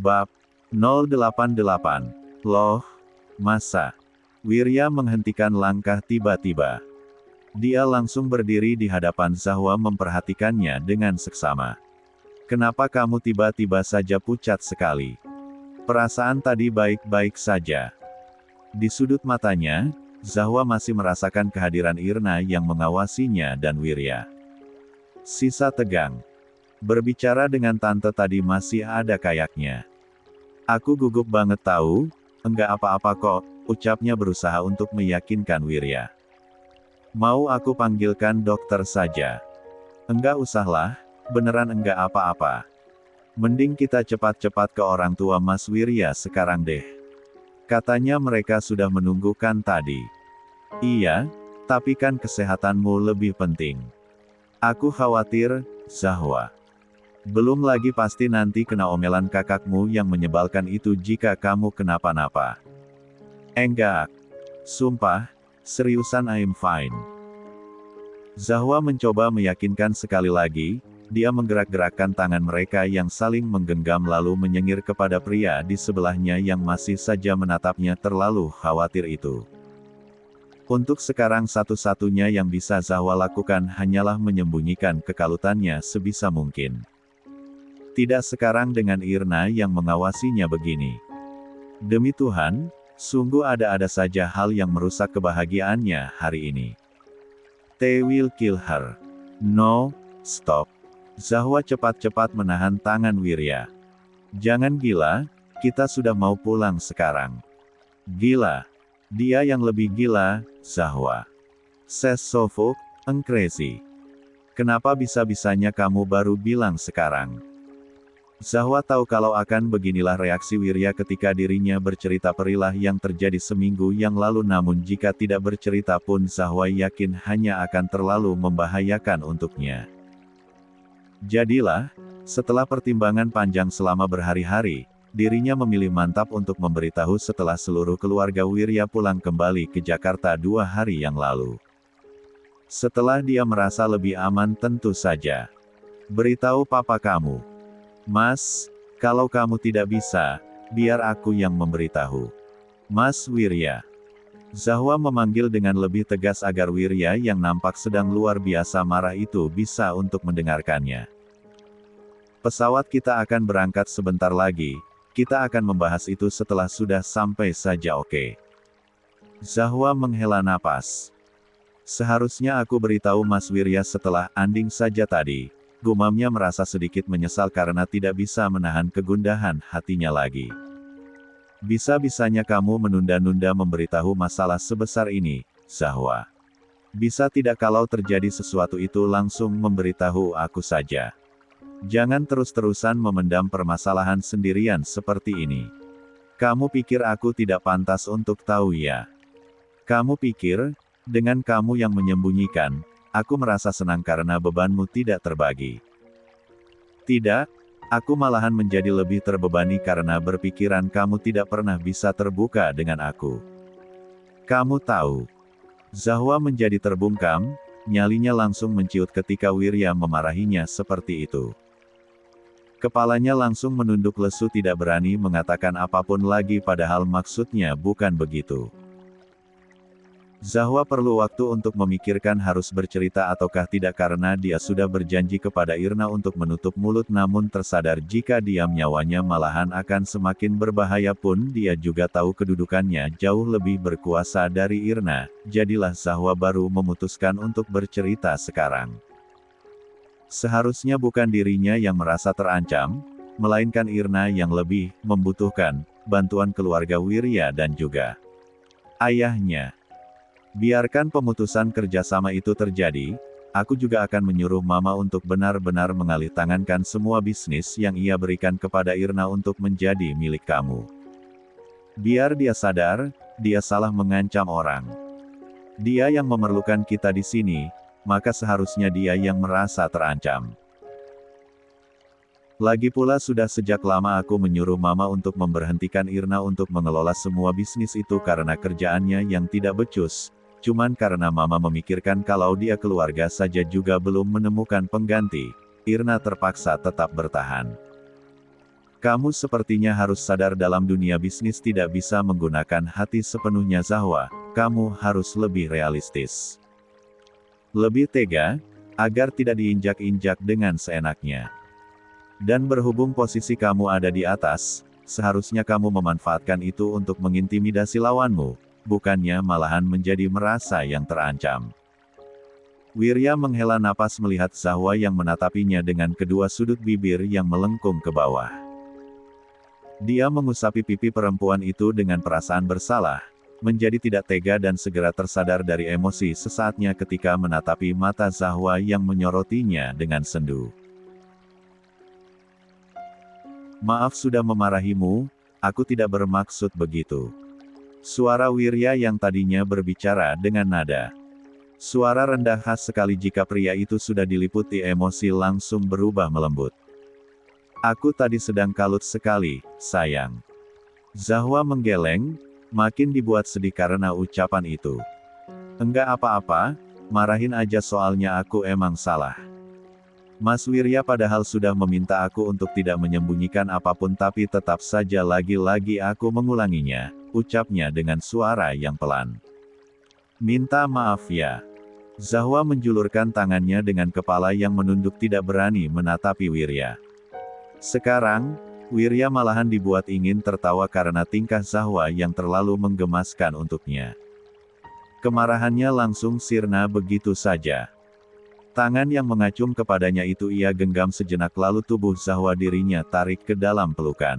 Bab 088. Loh, masa? Wirya menghentikan langkah tiba-tiba. Dia langsung berdiri di hadapan Zahwa memperhatikannya dengan seksama. Kenapa kamu tiba-tiba saja pucat sekali? Perasaan tadi baik-baik saja. Di sudut matanya, Zahwa masih merasakan kehadiran Irna yang mengawasinya dan Wirya. Sisa tegang. Berbicara dengan tante tadi masih ada kayaknya. Aku gugup banget tahu, enggak apa-apa kok, ucapnya berusaha untuk meyakinkan Wirya. Mau aku panggilkan dokter saja? Enggak usahlah, beneran enggak apa-apa. Mending kita cepat-cepat ke orang tua Mas Wirya sekarang deh. Katanya mereka sudah menunggukan tadi. Iya, tapi kan kesehatanmu lebih penting. Aku khawatir, Zahwa. Belum lagi pasti nanti kena omelan kakakmu yang menyebalkan itu jika kamu kenapa-napa. Enggak. Sumpah, seriusan I'm fine. Zahwa mencoba meyakinkan sekali lagi, dia menggerak-gerakkan tangan mereka yang saling menggenggam lalu menyengir kepada pria di sebelahnya yang masih saja menatapnya terlalu khawatir itu. Untuk sekarang satu-satunya yang bisa Zahwa lakukan hanyalah menyembunyikan kekalutannya sebisa mungkin. Tidak sekarang dengan Irna yang mengawasinya begini. Demi Tuhan, sungguh ada-ada saja hal yang merusak kebahagiaannya hari ini. They will kill her. No, stop. Zahwa cepat-cepat menahan tangan Wirya. Jangan gila, kita sudah mau pulang sekarang. Gila. Dia yang lebih gila, Zahwa. Says so fucking crazy. Kenapa bisa-bisanya kamu baru bilang sekarang? Zahwa tahu kalau akan beginilah reaksi Wirya ketika dirinya bercerita perilah yang terjadi seminggu yang lalu, namun jika tidak bercerita pun Zahwa yakin hanya akan terlalu membahayakan untuknya. Jadilah, setelah pertimbangan panjang selama berhari-hari, dirinya memilih mantap untuk memberitahu setelah seluruh keluarga Wirya pulang kembali ke Jakarta 2 hari yang lalu. Setelah dia merasa lebih aman tentu saja. Beritahu papa kamu. Mas, kalau kamu tidak bisa, biar aku yang memberitahu. Mas Wirya. Zahwa memanggil dengan lebih tegas agar Wirya yang nampak sedang luar biasa marah itu bisa untuk mendengarkannya. Pesawat kita akan berangkat sebentar lagi, kita akan membahas itu setelah sudah sampai saja, oke? Zahwa menghela napas. Seharusnya aku beritahu Mas Wirya setelah anding saja tadi. Gumamnya merasa sedikit menyesal karena tidak bisa menahan kegundahan hatinya lagi. Bisa-bisanya kamu menunda-nunda memberitahu masalah sebesar ini, Zahwa. Bisa tidak kalau terjadi sesuatu itu langsung memberitahu aku saja. Jangan terus-terusan memendam permasalahan sendirian seperti ini. Kamu pikir aku tidak pantas untuk tahu ya? Kamu pikir, dengan kamu yang menyembunyikan, aku merasa senang karena bebanmu tidak terbagi. Tidak, aku malahan menjadi lebih terbebani karena berpikiran kamu tidak pernah bisa terbuka dengan aku. Kamu tahu. Zahwa menjadi terbungkam, nyalinya langsung menciut ketika Wirya memarahinya seperti itu. Kepalanya langsung menunduk lesu, tidak berani mengatakan apapun lagi padahal maksudnya bukan begitu. Zahwa perlu waktu untuk memikirkan harus bercerita ataukah tidak karena dia sudah berjanji kepada Irna untuk menutup mulut, namun tersadar jika diam nyawanya malahan akan semakin berbahaya pun dia juga tahu kedudukannya jauh lebih berkuasa dari Irna, jadilah Zahwa baru memutuskan untuk bercerita sekarang. Seharusnya bukan dirinya yang merasa terancam, melainkan Irna yang lebih membutuhkan bantuan keluarga Wirya dan juga ayahnya. Biarkan pemutusan kerjasama itu terjadi, aku juga akan menyuruh Mama untuk benar-benar mengalih tangankan semua bisnis yang ia berikan kepada Irna untuk menjadi milik kamu. Biar dia sadar, dia salah mengancam orang. Dia yang memerlukan kita di sini, maka seharusnya dia yang merasa terancam. Lagi pula sudah sejak lama aku menyuruh Mama untuk memberhentikan Irna untuk mengelola semua bisnis itu karena kerjaannya yang tidak becus. Cuman karena Mama memikirkan kalau dia keluarga saja juga belum menemukan pengganti, Irna terpaksa tetap bertahan. Kamu sepertinya harus sadar dalam dunia bisnis tidak bisa menggunakan hati sepenuhnya Zahwa, kamu harus lebih realistis. Lebih tega, agar tidak diinjak-injak dengan seenaknya. Dan berhubung posisi kamu ada di atas, seharusnya kamu memanfaatkan itu untuk mengintimidasi lawanmu, bukannya malahan menjadi merasa yang terancam. Wirya menghela napas melihat Zahwa yang menatapinya dengan kedua sudut bibir yang melengkung ke bawah. Dia mengusapi pipi perempuan itu dengan perasaan bersalah, menjadi tidak tega dan segera tersadar dari emosi sesaatnya ketika menatapi mata Zahwa yang menyorotinya dengan sendu. Maaf sudah memarahimu, aku tidak bermaksud begitu. Suara Wirya yang tadinya berbicara dengan nada suara rendah khas sekali jika pria itu sudah diliputi emosi langsung berubah melembut. Aku tadi sedang kalut sekali, sayang. Zahwa menggeleng, makin dibuat sedih karena ucapan itu. Enggak apa-apa, marahin aja soalnya aku emang salah. Mas Wirya padahal sudah meminta aku untuk tidak menyembunyikan apapun tapi tetap saja lagi-lagi aku mengulanginya, ucapnya dengan suara yang pelan. Minta maaf ya. Zahwa menjulurkan tangannya dengan kepala yang menunduk tidak berani menatapi Wirya. Sekarang, Wirya malahan dibuat ingin tertawa karena tingkah Zahwa yang terlalu menggemaskan untuknya. Kemarahannya langsung sirna begitu saja. Tangan yang mengacung kepadanya itu ia genggam sejenak lalu tubuh Zahwa dirinya tarik ke dalam pelukan.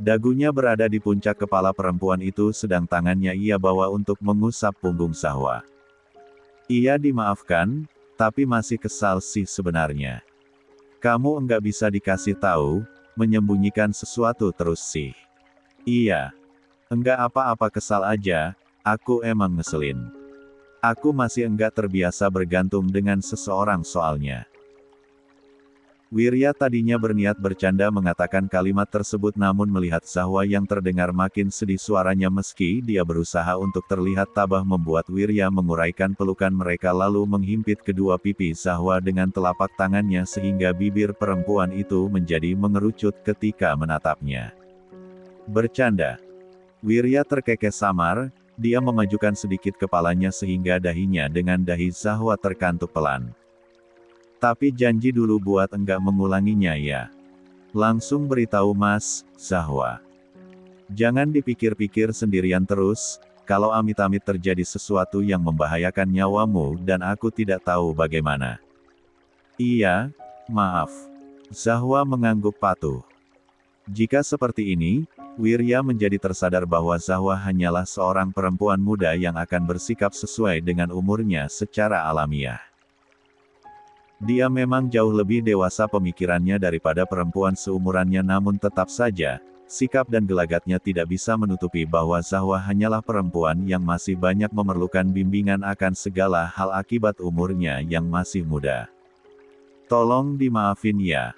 Dagunya berada di puncak kepala perempuan itu sedang tangannya ia bawa untuk mengusap punggung Zahwa. Ia dimaafkan, tapi masih kesal sih sebenarnya. Kamu enggak bisa dikasih tahu, menyembunyikan sesuatu terus sih. Iya. Enggak apa-apa kesal aja, aku emang ngeselin. Aku masih enggak terbiasa bergantung dengan seseorang soalnya. Wirya tadinya berniat bercanda mengatakan kalimat tersebut namun melihat Zahwa yang terdengar makin sedih suaranya meski dia berusaha untuk terlihat tabah membuat Wirya menguraikan pelukan mereka lalu menghimpit kedua pipi Zahwa dengan telapak tangannya sehingga bibir perempuan itu menjadi mengerucut ketika menatapnya. Bercanda. Wirya terkekeh samar, dia memajukan sedikit kepalanya sehingga dahinya dengan dahi Zahwa terkantuk pelan. Tapi janji dulu buat enggak mengulanginya ya. Langsung beritahu Mas, Zahwa. Jangan dipikir-pikir sendirian terus, kalau amit-amit terjadi sesuatu yang membahayakan nyawamu dan aku tidak tahu bagaimana. Iya, maaf. Zahwa mengangguk patuh. Jika seperti ini, Wirya menjadi tersadar bahwa Zahwa hanyalah seorang perempuan muda yang akan bersikap sesuai dengan umurnya secara alamiah. Dia memang jauh lebih dewasa pemikirannya daripada perempuan seumurannya namun tetap saja, sikap dan gelagatnya tidak bisa menutupi bahwa Zahwa hanyalah perempuan yang masih banyak memerlukan bimbingan akan segala hal akibat umurnya yang masih muda. Tolong dimaafin ya.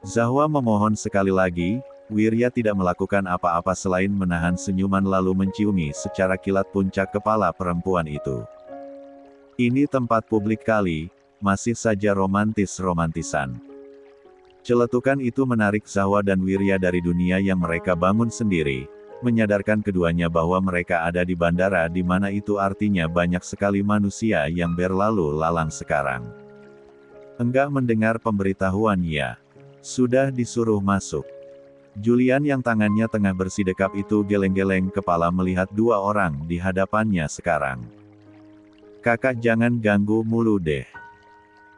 Zahwa memohon sekali lagi, Wirya tidak melakukan apa-apa selain menahan senyuman lalu menciumi secara kilat puncak kepala perempuan itu. Ini tempat publik kali. Masih saja romantis-romantisan. Celetukan itu menarik Zahwa dan Wirya dari dunia yang mereka bangun sendiri, menyadarkan keduanya bahwa mereka ada di bandara di mana itu artinya banyak sekali manusia yang berlalu lalang sekarang. Enggak mendengar pemberitahuan ya. Sudah disuruh masuk. Julian yang tangannya tengah bersidekap itu geleng-geleng kepala melihat dua orang di hadapannya sekarang. Kakak jangan ganggu mulu deh.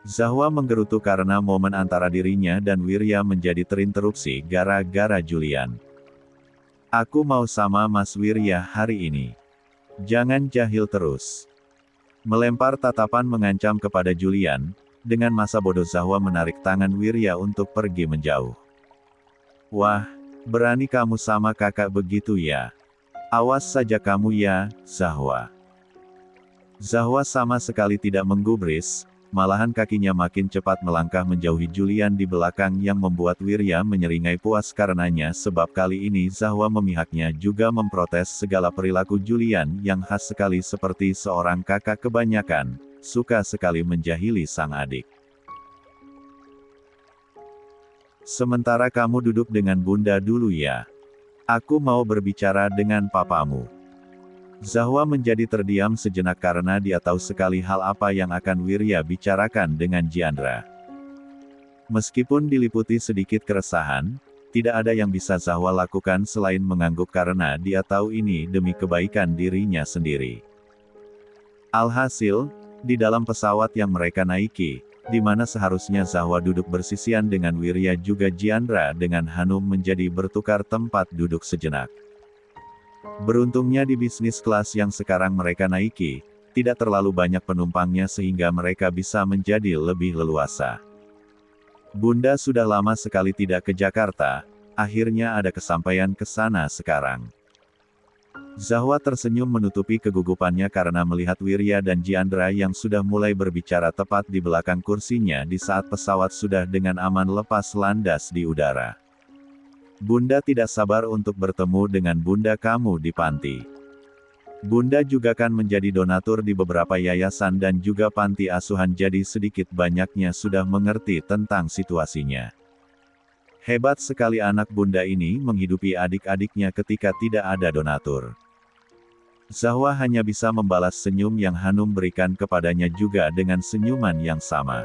Zahwa menggerutu karena momen antara dirinya dan Wirya menjadi terinterupsi gara-gara Julian. Aku mau sama Mas Wirya hari ini. Jangan jahil terus. Melempar tatapan mengancam kepada Julian, dengan masa bodoh Zahwa menarik tangan Wirya untuk pergi menjauh. Wah, berani kamu sama kakak begitu ya? Awas saja kamu ya, Zahwa. Zahwa sama sekali tidak menggubris. Malahan kakinya makin cepat melangkah menjauhi Julian di belakang yang membuat Wirya menyeringai puas karenanya sebab kali ini Zahwa memihaknya juga memprotes segala perilaku Julian yang khas sekali seperti seorang kakak kebanyakan, suka sekali menjahili sang adik. Sementara kamu duduk dengan bunda dulu ya. Aku mau berbicara dengan papamu. Zahwa menjadi terdiam sejenak karena dia tahu sekali hal apa yang akan Wirya bicarakan dengan Jiandra. Meskipun diliputi sedikit keresahan, tidak ada yang bisa Zahwa lakukan selain mengangguk karena dia tahu ini demi kebaikan dirinya sendiri. Alhasil, di dalam pesawat yang mereka naiki, di mana seharusnya Zahwa duduk bersisian dengan Wirya juga Jiandra dengan Hanum menjadi bertukar tempat duduk sejenak. Beruntungnya di bisnis kelas yang sekarang mereka naiki, tidak terlalu banyak penumpangnya sehingga mereka bisa menjadi lebih leluasa. Bunda sudah lama sekali tidak ke Jakarta, akhirnya ada kesampaian ke sana sekarang. Zahwa tersenyum menutupi kegugupannya karena melihat Wirya dan Jiandra yang sudah mulai berbicara tepat di belakang kursinya di saat pesawat sudah dengan aman lepas landas di udara. Bunda tidak sabar untuk bertemu dengan bunda kamu di panti. Bunda juga kan menjadi donatur di beberapa yayasan dan juga panti asuhan jadi sedikit banyaknya sudah mengerti tentang situasinya. Hebat sekali anak bunda ini menghidupi adik-adiknya ketika tidak ada donatur. Zahwa hanya bisa membalas senyum yang Hanum berikan kepadanya juga dengan senyuman yang sama.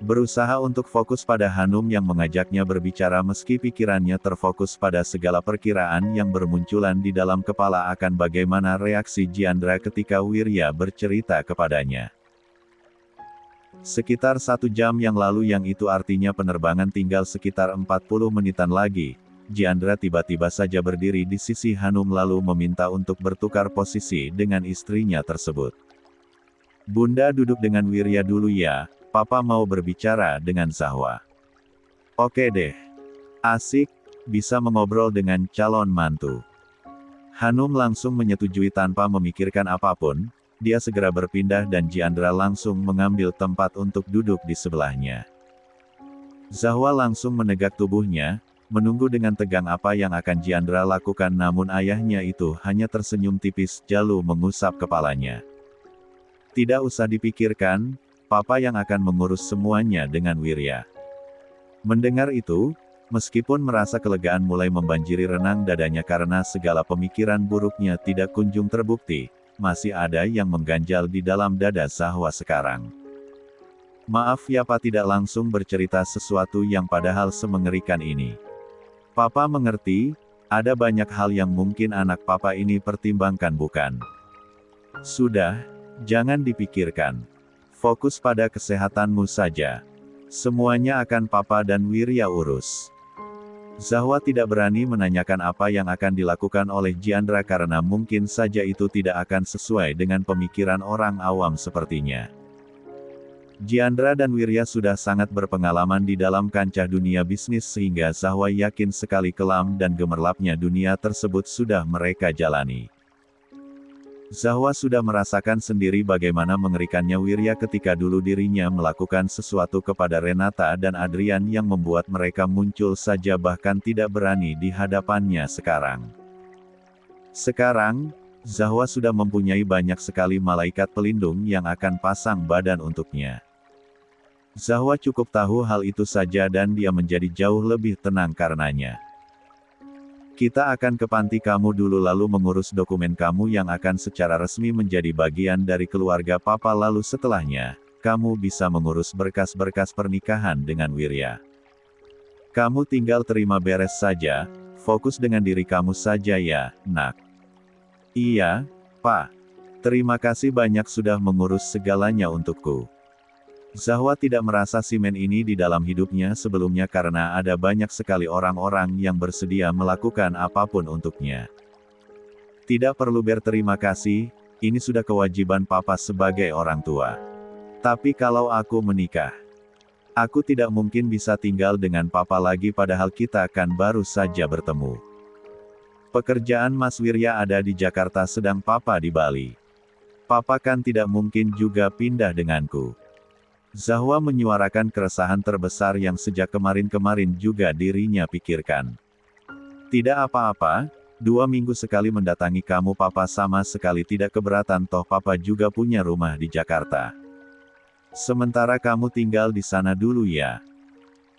Berusaha untuk fokus pada Hanum yang mengajaknya berbicara meski pikirannya terfokus pada segala perkiraan yang bermunculan di dalam kepala akan bagaimana reaksi Jiandra ketika Wirya bercerita kepadanya. Sekitar 1 jam yang lalu yang itu artinya penerbangan tinggal sekitar 40 menitan lagi, Jiandra tiba-tiba saja berdiri di sisi Hanum lalu meminta untuk bertukar posisi dengan istrinya tersebut. Bunda duduk dengan Wirya dulu ya, papa mau berbicara dengan Zahwa. Oke deh. Asik, bisa mengobrol dengan calon mantu. Hanum langsung menyetujui tanpa memikirkan apapun, dia segera berpindah dan Jiandra langsung mengambil tempat untuk duduk di sebelahnya. Zahwa langsung menegak tubuhnya, menunggu dengan tegang apa yang akan Jiandra lakukan namun ayahnya itu hanya tersenyum tipis lalu mengusap kepalanya. Tidak usah dipikirkan, papa yang akan mengurus semuanya dengan Wirya. Mendengar itu, meskipun merasa kelegaan mulai membanjiri renang dadanya karena segala pemikiran buruknya tidak kunjung terbukti, masih ada yang mengganjal di dalam dada Zahwa sekarang. Maaf ya Pak tidak langsung bercerita sesuatu yang padahal semengerikan ini. Papa mengerti, ada banyak hal yang mungkin anak papa ini pertimbangkan bukan? Sudah, jangan dipikirkan. Fokus pada kesehatanmu saja. Semuanya akan papa dan Wirya urus. Zahwa tidak berani menanyakan apa yang akan dilakukan oleh Jiandra karena mungkin saja itu tidak akan sesuai dengan pemikiran orang awam sepertinya. Jiandra dan Wirya sudah sangat berpengalaman di dalam kancah dunia bisnis sehingga Zahwa yakin sekali kelam dan gemerlapnya dunia tersebut sudah mereka jalani. Zahwa sudah merasakan sendiri bagaimana mengerikannya Wirya ketika dulu dirinya melakukan sesuatu kepada Renata dan Adrian yang membuat mereka muncul saja bahkan tidak berani di hadapannya sekarang. Sekarang, Zahwa sudah mempunyai banyak sekali malaikat pelindung yang akan pasang badan untuknya. Zahwa cukup tahu hal itu saja dan dia menjadi jauh lebih tenang karenanya. Kita akan ke panti kamu dulu lalu mengurus dokumen kamu yang akan secara resmi menjadi bagian dari keluarga papa lalu setelahnya, kamu bisa mengurus berkas-berkas pernikahan dengan Wirya. Kamu tinggal terima beres saja, fokus dengan diri kamu saja ya, nak. Iya, Pak. Terima kasih banyak sudah mengurus segalanya untukku. Zahwa tidak merasa simen ini di dalam hidupnya sebelumnya karena ada banyak sekali orang-orang yang bersedia melakukan apapun untuknya. Tidak perlu berterima kasih, ini sudah kewajiban papa sebagai orang tua. Tapi kalau aku menikah, aku tidak mungkin bisa tinggal dengan papa lagi padahal kita kan baru saja bertemu. Pekerjaan Mas Wirya ada di Jakarta sedang papa di Bali. Papa kan tidak mungkin juga pindah denganku. Zahwa menyuarakan keresahan terbesar yang sejak kemarin-kemarin juga dirinya pikirkan. Tidak apa-apa, 2 minggu sekali mendatangi kamu papa sama sekali tidak keberatan toh papa juga punya rumah di Jakarta. Sementara kamu tinggal di sana dulu ya.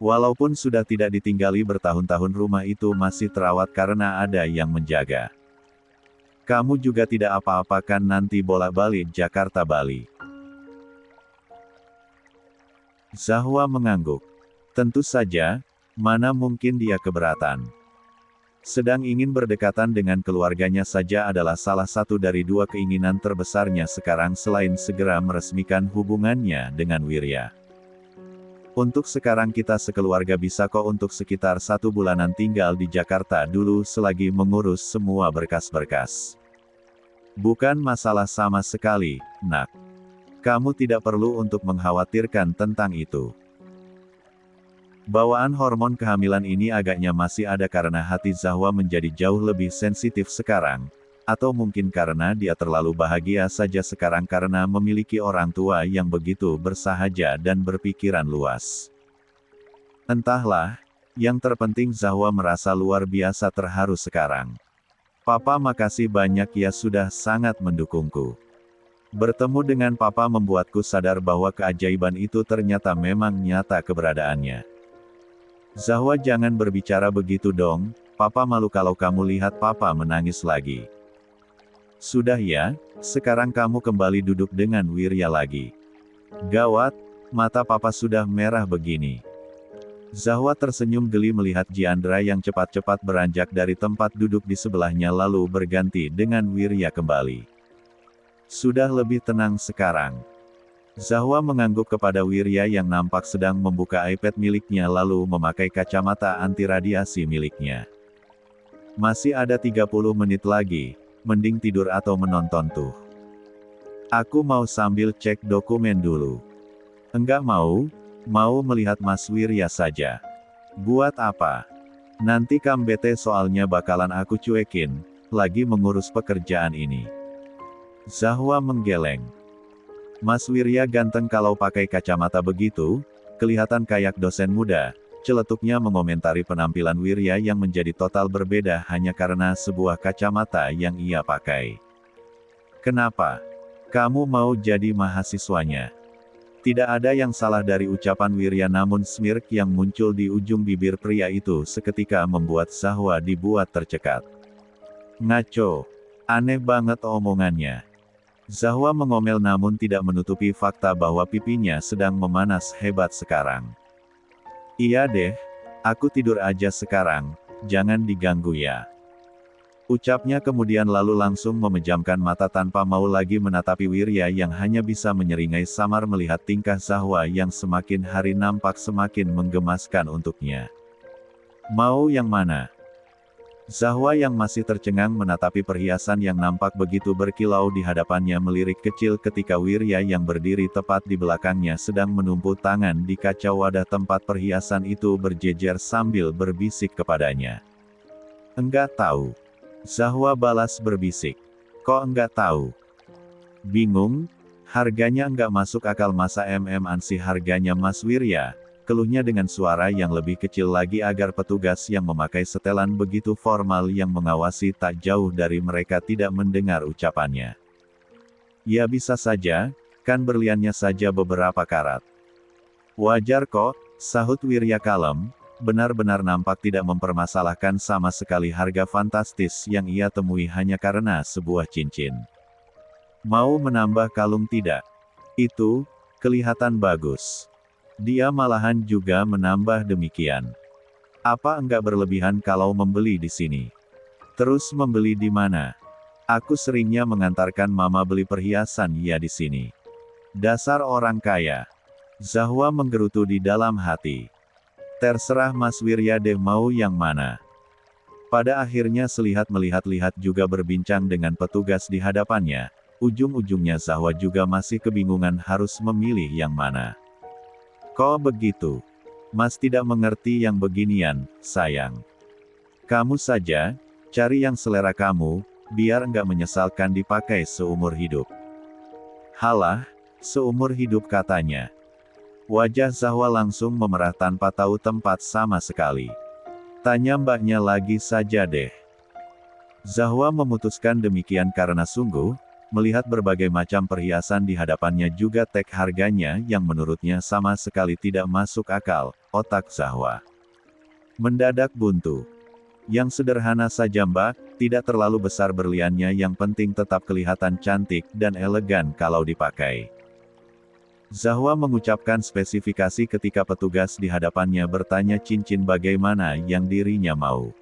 Walaupun sudah tidak ditinggali bertahun-tahun, rumah itu masih terawat karena ada yang menjaga. Kamu juga tidak apa-apa kan nanti bolak-balik Jakarta-Bali? Zahwa mengangguk. Tentu saja, mana mungkin dia keberatan. Sedang ingin berdekatan dengan keluarganya saja adalah salah satu dari dua keinginan terbesarnya sekarang selain segera meresmikan hubungannya dengan Wirya. Untuk sekarang kita sekeluarga bisa kok untuk sekitar 1 bulanan tinggal di Jakarta dulu selagi mengurus semua berkas-berkas. Bukan masalah sama sekali, nak. Kamu tidak perlu untuk mengkhawatirkan tentang itu. Bawaan hormon kehamilan ini agaknya masih ada karena hati Zahwa menjadi jauh lebih sensitif sekarang. Atau mungkin karena dia terlalu bahagia saja sekarang karena memiliki orang tua yang begitu bersahaja dan berpikiran luas. Entahlah, yang terpenting Zahwa merasa luar biasa terharu sekarang. Papa makasih banyak ya sudah sangat mendukungku. Bertemu dengan Papa membuatku sadar bahwa keajaiban itu ternyata memang nyata keberadaannya. Zahwa jangan berbicara begitu dong, Papa malu kalau kamu lihat Papa menangis lagi. Sudah ya, sekarang kamu kembali duduk dengan Wirya lagi. Gawat, mata Papa sudah merah begini. Zahwa tersenyum geli melihat Jiandra yang cepat-cepat beranjak dari tempat duduk di sebelahnya lalu berganti dengan Wirya kembali. Sudah lebih tenang sekarang. Zahwa mengangguk kepada Wirya yang nampak sedang membuka iPad miliknya lalu memakai kacamata anti radiasi miliknya. Masih ada 30 menit lagi. Mending tidur atau menonton tuh. Aku mau sambil cek dokumen dulu. Enggak mau melihat Mas Wirya saja. Buat apa? Nanti kam bete soalnya bakalan aku cuekin, lagi mengurus pekerjaan ini. Zahwa menggeleng. Mas Wirya ganteng kalau pakai kacamata begitu, kelihatan kayak dosen muda. Celetuknya mengomentari penampilan Wirya yang menjadi total berbeda hanya karena sebuah kacamata yang ia pakai. Kenapa? Kamu mau jadi mahasiswanya? Tidak ada yang salah dari ucapan Wirya namun smirk yang muncul di ujung bibir pria itu seketika membuat Zahwa dibuat tercekat. Ngaco. Aneh banget omongannya. Zahwa mengomel namun tidak menutupi fakta bahwa pipinya sedang memanas hebat sekarang. Iya deh, aku tidur aja sekarang, jangan diganggu ya. Ucapnya kemudian lalu langsung memejamkan mata tanpa mau lagi menatapi Wirya yang hanya bisa menyeringai samar melihat tingkah Zahwa yang semakin hari nampak semakin menggemaskan untuknya. Mau yang mana? Zahwa yang masih tercengang menatapi perhiasan yang nampak begitu berkilau di hadapannya melirik kecil ketika Wirya yang berdiri tepat di belakangnya sedang menumpu tangan di kaca wadah tempat perhiasan itu berjejer sambil berbisik kepadanya. Enggak tahu. Zahwa balas berbisik. Kok enggak tahu? Bingung? Harganya enggak masuk akal masa ansih harganya Mas Wirya. Keluhnya dengan suara yang lebih kecil lagi agar petugas yang memakai setelan begitu formal yang mengawasi tak jauh dari mereka tidak mendengar ucapannya. Ya bisa saja, kan berliannya saja beberapa karat. Wajar kok, sahut Wirya kalem, benar-benar nampak tidak mempermasalahkan sama sekali harga fantastis yang ia temui hanya karena sebuah cincin. Mau menambah kalung tidak? Itu, kelihatan bagus. Dia malahan juga menambah demikian. Apa enggak berlebihan kalau membeli di sini? Terus membeli di mana? Aku seringnya mengantarkan mama beli perhiasan ya di sini. Dasar orang kaya. Zahwa menggerutu di dalam hati. Terserah Mas Wirya deh mau yang mana. Pada akhirnya selihat melihat-lihat juga berbincang dengan petugas di hadapannya. Ujung-ujungnya Zahwa juga masih kebingungan harus memilih yang mana. Kok begitu? Mas tidak mengerti yang beginian, sayang. Kamu saja, cari yang selera kamu, biar enggak menyesalkan dipakai seumur hidup. Halah, seumur hidup katanya. Wajah Zahwa langsung memerah tanpa tahu tempat sama sekali. Tanya mbaknya lagi saja deh. Zahwa memutuskan demikian karena sungguh, Melihat berbagai macam perhiasan di hadapannya juga tag harganya yang menurutnya sama sekali tidak masuk akal, otak Zahwa mendadak buntu. Yang sederhana saja mbak, tidak terlalu besar berliannya, yang penting tetap kelihatan cantik dan elegan kalau dipakai. Zahwa mengucapkan spesifikasi ketika petugas di hadapannya bertanya cincin bagaimana yang dirinya mau.